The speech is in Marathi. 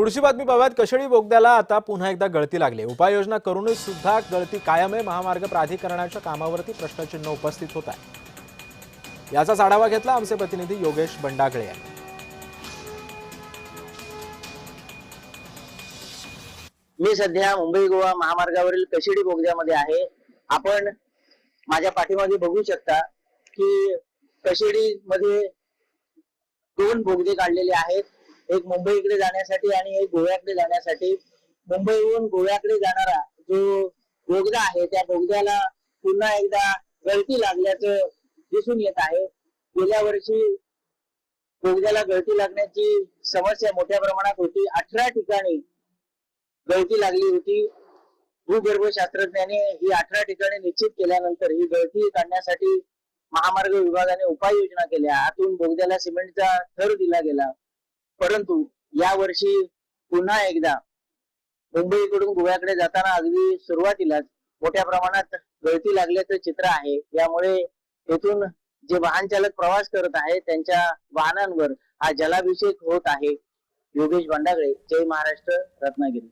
पुढची बातमी पाहूयात। कशेळी बोगद्याला आता पुन्हा एकदा गळती लागली। उपाययोजना करूनही सुद्धा गळती कायम आहे। महामार्ग प्राधिकरणाच्या कामावरती प्रश्नचिन्ह उपस्थित होत आहे। याचा आढावा घेतला आमचे प्रतिनिधी योगेश बंडागळे यांनी। मी सध्या मुंबई गोवा महामार्गावरील कशेळी बोगद्यामध्ये आहे। आपण माझ्या पाठीमागे बघू शकता की कशेळी मध्ये दोन बोगदे काढलेले आहेत, एक मुंबईकडे जाण्यासाठी आणि एक गोव्याकडे जाण्यासाठी। मुंबईहून गोव्याकडे जाणारा जो बोगदा आहे त्या बोगद्याला पुन्हा एकदा गळती लागल्याचं दिसून येत आहे। गेल्या वर्षी बोगद्याला गळती लागण्याची समस्या मोठ्या प्रमाणात होती। 18 ठिकाणी गळती लागली होती। भूगर्भशास्त्रज्ञांनी ही 18 ठिकाणी निश्चित केल्यानंतर ही गळती काढण्यासाठी महामार्ग विभागाने उपाययोजना केल्या। आतून बोगद्याला सिमेंटचा थर दिला गेला, परंतु या वर्षी पुन्हा एकदा मुंबईकडून गोव्याकडे जाताना अगदी सुरुवातीलाच मोठ्या प्रमाणात गळती लागल्याचं चित्र आहे। यामुळे येथून जे वाहन चालक प्रवास करत आहेत त्यांच्या वाहनांवर हा जलाभिषेक होत आहे। योगेश बंडागळे, जय महाराष्ट्र, रत्नागिरी।